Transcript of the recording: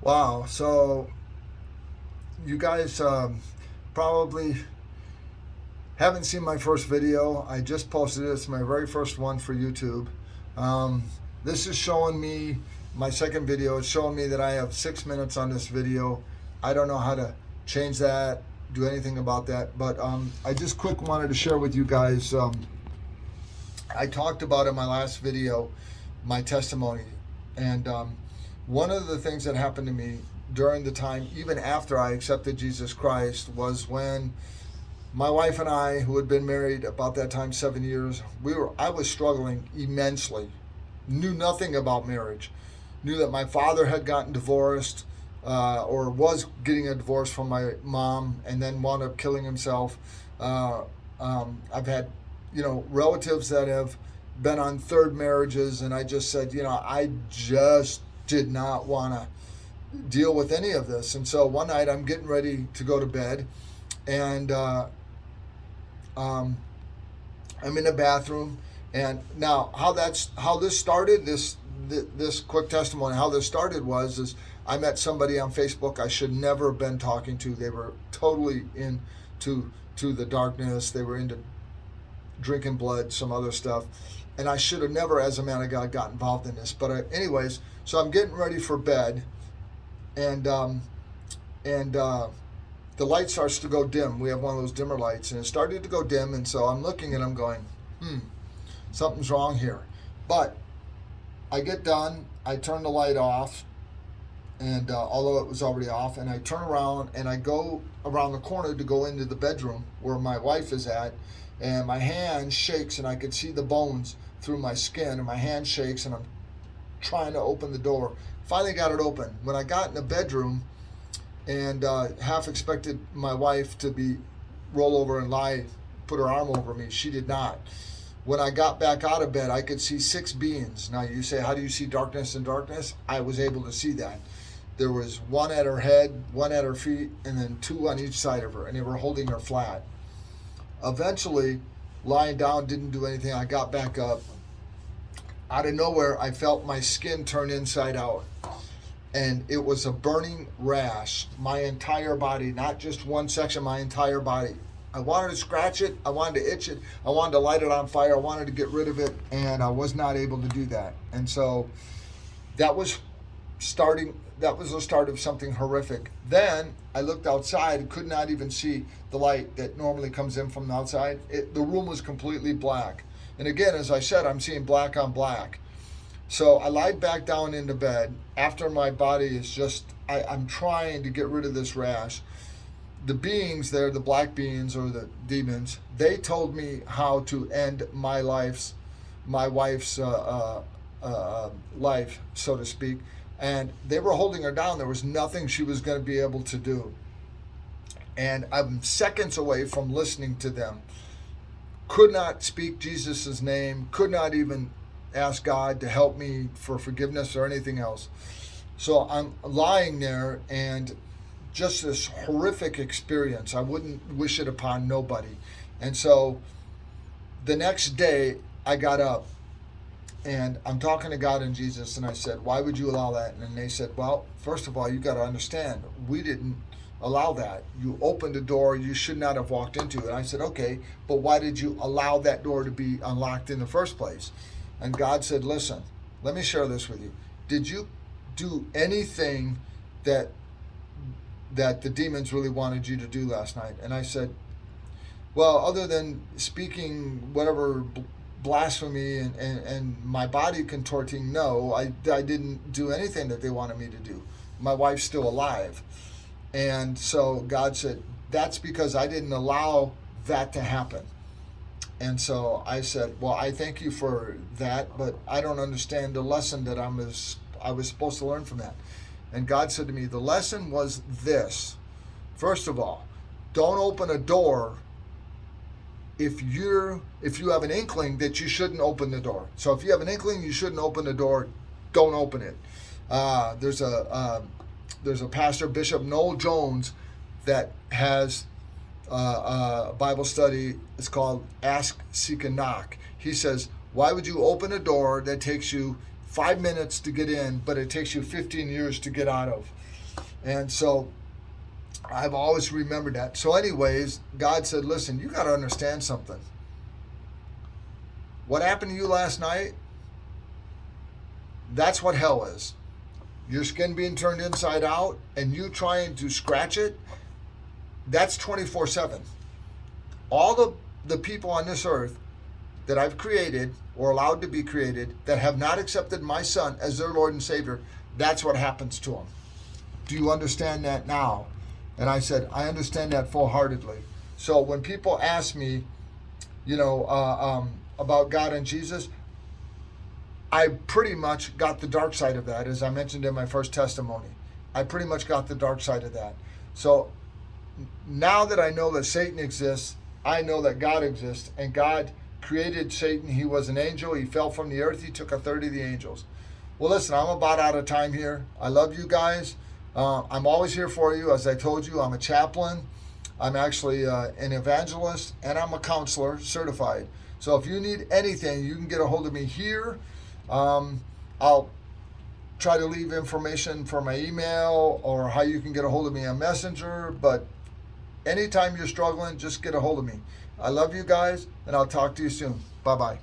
Wow. So you guys probably haven't seen my first video. I just posted it. It's my very first one for YouTube. Um, this is showing me my second video. It's showing me that I have 6 minutes on this video. I don't know how to change that, do anything about that. But I just quick wanted to share with you guys. I talked about in my last video my testimony. And one of the things that happened to me during the time, even after I accepted Jesus Christ, was when my wife and I, who had been married about that time 7 years, I was struggling immensely. Knew nothing about marriage. Knew that my father had gotten divorced, or was getting a divorce from my mom, and then wound up killing himself. I've had, relatives that have been on third marriages, and I just said, I just did not want to deal with any of this. And so one night I'm getting ready to go to bed, and I'm in the bathroom. And now how this started, this quick testimony, how this started is I met somebody on Facebook I should never have been talking to. They were totally into the darkness. They were into drinking blood, some other stuff. And I should have never, as a man of God, got involved in this. But anyways, so I'm getting ready for bed, and the light starts to go dim. We have one of those dimmer lights, and it started to go dim. And so I'm looking and I'm going, something's wrong here. But I get done, I turn the light off, and although it was already off, and I turn around and I go around the corner to go into the bedroom where my wife is at, and my hand shakes, and I could see the bones through my skin, and my hand shakes, and I'm trying to open the door. Finally got it open. When I got in the bedroom, and half expected my wife to roll over and put her arm over me, she did not. When I got back out of bed, I could see 6 beings. Now you say, how do you see darkness in darkness? I was able to see that. There was one at her head, one at her feet, and then 2 on each side of her, and they were holding her flat. Eventually, lying down didn't do anything. I got back up. Out of nowhere, I felt my skin turn inside out. And it was a burning rash, my entire body, not just one section, my entire body. I wanted to scratch it, I wanted to itch it, I wanted to light it on fire, I wanted to get rid of it, and I was not able to do that. And so that was the start of something horrific. Then I looked outside, could not even see the light that normally comes in from the outside. The room was completely black. And again, as I said, I'm seeing black on black. So I lied back down into bed after my body is I'm trying to get rid of this rash. The beings there, the black beings or the demons, they told me how to end my wife's life, so to speak. And they were holding her down. There was nothing she was going to be able to do. And I'm seconds away from listening to them. Could not speak Jesus' name, could not even ask God to help me for forgiveness or anything else. So I'm lying there, and just this horrific experience. I wouldn't wish it upon nobody. And so the next day I got up, and I'm talking to God and Jesus, and I said, why would you allow that? And they said, well, first of all, you got to understand, we didn't allow that. You opened a door you should not have walked into. And I said, okay, but why did you allow that door to be unlocked in the first place? And God said, listen, let me share this with you. Did you do anything that the demons really wanted you to do last night? And I said, well, other than speaking whatever blasphemy and my body contorting, no, I didn't do anything that they wanted me to do. My wife's still alive. And so God said, that's because I didn't allow that to happen. And so I said, well, I thank you for that, but I don't understand the lesson that I was supposed to learn from that. And God said to me, the lesson was this. First of all, don't open a door if you have an inkling that you shouldn't open the door. So if you have an inkling you shouldn't open the door, don't open it. There's a pastor, Bishop Noel Jones, that has a Bible study. It's called Ask, Seek, and Knock. He says, why would you open a door that takes you 5 minutes to get in, but it takes you 15 years to get out of? And so I've always remembered that. So anyways, God said, listen, you got to understand something. What happened to you last night, that's what hell is. Your skin being turned inside out and you trying to scratch it, that's 24/7. All the people on this earth that I've created or allowed to be created that have not accepted my son as their Lord and Savior, that's what happens to them. Do you understand that now? And I said, I understand that full-heartedly. So when people ask me, about God and Jesus, I pretty much got the dark side of that, as I mentioned in my first testimony. I pretty much got the dark side of that. So now that I know that Satan exists, I know that God exists, and God created Satan. He was an angel. He fell from the earth. He took a third of the angels. Well, listen, I'm about out of time here. I love you guys. I'm always here for you. As I told you, I'm a chaplain. I'm actually an evangelist, and I'm a counselor, certified. So if you need anything, you can get a hold of me here. I'll try to leave information for my email or how you can get a hold of me on Messenger. But anytime you're struggling, just get a hold of me. I love you guys, and I'll talk to you soon. Bye-bye.